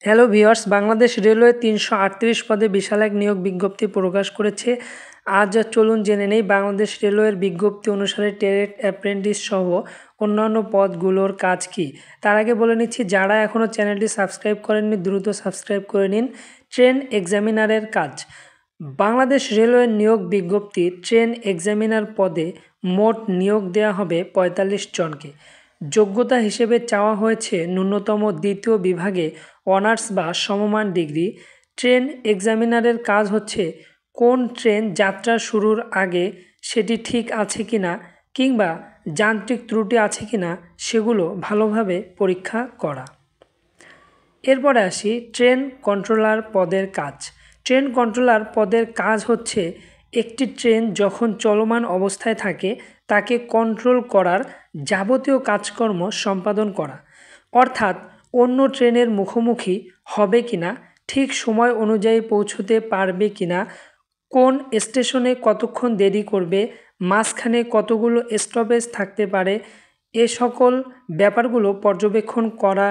Hello viewers, Bangladesh railway ৩৩৮ পদে বিশাল এক নিয়োগ বিজ্ঞপ্তি প্রকাশ করেছে। আজ চলুন জেনে নেই বাংলাদেশ রেলওয়ের বিজ্ঞপ্তি অনুসারে ট্রেড অ্যাপ্রেন্টিস সহ অন্যান্য পদগুলোর কাজ কী। তার আগে বলে নিচ্ছি, যারা এখনও চ্যানেলটি সাবস্ক্রাইব করেননি দ্রুত সাবস্ক্রাইব করে নিন। ট্রেন এক্সামিনারের কাজ। বাংলাদেশ রেলওয়ের নিয়োগ বিজ্ঞপ্তি ট্রেন এক্সামিনার পদে মোট নিয়োগ দেওয়া হবে ৪৫ জনকে। যোগ্যতা হিসেবে চাওয়া হয়েছে ন্যূনতম দ্বিতীয় বিভাগে অনার্স বা সমমান ডিগ্রি। ট্রেন এক্সামিনারের কাজ হচ্ছে কোন ট্রেন যাত্রা শুরুর আগে সেটি ঠিক আছে কিনা কিংবা যান্ত্রিক ত্রুটি আছে কিনা সেগুলো ভালোভাবে পরীক্ষা করা। এরপরে আসি ট্রেন কন্ট্রোলার পদের কাজ। ট্রেন কন্ট্রোলার পদের কাজ হচ্ছে একটি ট্রেন যখন চলমান অবস্থায় থাকে তাকে কন্ট্রোল করার যাবতীয় কাজকর্ম সম্পাদন করা, অর্থাৎ অন্য ট্রেনের মুখোমুখি হবে কিনা, ঠিক সময় অনুযায়ী পৌঁছতে পারবে কিনা, কোন স্টেশনে কতক্ষণ দেরি করবে, মাঝখানে কতগুলো স্টপেজ থাকতে পারে, এ সকল ব্যাপারগুলো পর্যবেক্ষণ করা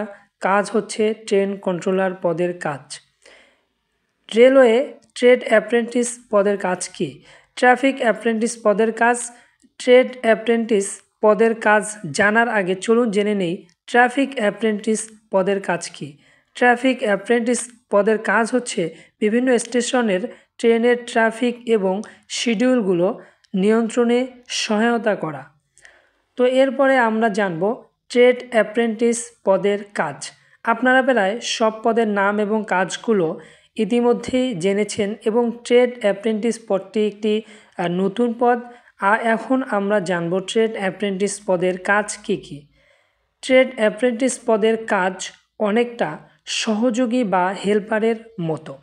কাজ হচ্ছে ট্রেন কন্ট্রোলার পদের কাজ। রেলওয়ে ট্রেড অ্যাপ্রেন্টিস পদের কাজ কি? ট্রাফিক অ্যাপ্রেন্টিস পদের কাজ। ট্রেড অ্যাপ্রেন্টিস পদের কাজ জানার আগে চলুন জেনে নেই ট্রাফিক অ্যাপ্রেন্টিস পদের কাজ কি। ট্রাফিক অ্যাপ্রেন্টিস পদের কাজ হচ্ছে বিভিন্ন স্টেশনের ট্রেনের ট্রাফিক এবং শিডিউলগুলো নিয়ন্ত্রণে সহায়তা করা। তো এরপরে আমরা জানব ট্রেড অ্যাপ্রেন্টিস পদের কাজ। আপনারা প্রায় সব পদের নাম এবং কাজগুলো ইতিমধ্যেই জেনেছেন এবং ট্রেড অ্যাপ্রেন্টিস পদটি একটি নতুন পদ। এখন আমরা জানব ট্রেড অ্যাপ্রেন্টিস পদের কাজ কী কী। ট্রেড অ্যাপ্রেন্টিস পদের কাজ অনেকটা সহযোগী বা হেল্পারের মতো।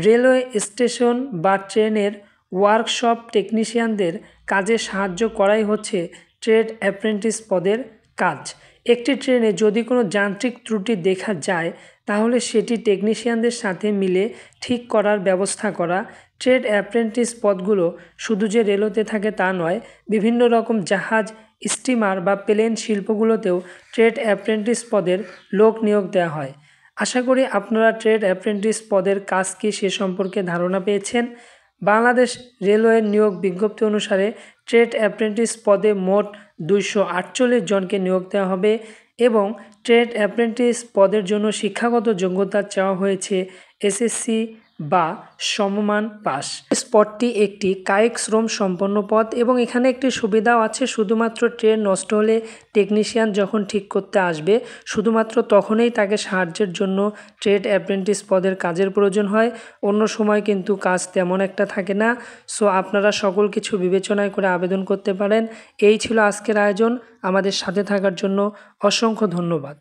রেলওয়ে স্টেশন বা ট্রেনের ওয়ার্কশপ টেকনিশিয়ানদের কাজে সাহায্য করাই হচ্ছে ট্রেড অ্যাপ্রেন্টিস পদের কাজ। একটি ট্রেনে যদি কোনো যান্ত্রিক ত্রুটি দেখা যায় তাহলে সেটি টেকনিশিয়ানদের সাথে মিলে ঠিক করার ব্যবস্থা করা। ট্রেড অ্যাপ্রেন্টিস পদগুলো শুধু যে রেলওয়েতে থাকে তা নয়, বিভিন্ন রকম জাহাজ, স্টিমার বা প্লেন শিল্পগুলোতেও ট্রেড অ্যাপ্রেন্টিস পদের লোক নিয়োগ দেওয়া হয়। আশা করি আপনারা ট্রেড অ্যাপ্রেন্টিস পদের কাজ কী সে সম্পর্কে ধারণা পেয়েছেন। বাংলাদেশ রেলওয়ের নিয়োগ বিজ্ঞপ্তি অনুসারে ট্রেড অ্যাপ্রেন্টিস পদে মোট 248 জনকে নিয়োগ দেওয়া হবে এবং ট্রেড অ্যাপ্রেন্টিস পদের জন্য শিক্ষাগত যোগ্যতা চাওয়া হয়েছে এসএসসি বা সমমান পাস। পদটি একটি কায়িক শ্রম সম্পন্ন পদ এবং এখানে একটি সুবিধাও আছে, শুধুমাত্র ট্রেন নষ্ট হলে টেকনিশিয়ান যখন ঠিক করতে আসবে শুধুমাত্র তখনই তাকে সাহায্যের জন্য ট্রেড অ্যাপ্রেন্টিস পদের কাজের প্রয়োজন হয়, অন্য সময় কিন্তু কাজ তেমন একটা থাকে না। সো আপনারা সকল কিছু বিবেচনায় করে আবেদন করতে পারেন। এই ছিল আজকের আয়োজন। আমাদের সাথে থাকার জন্য অসংখ্য ধন্যবাদ।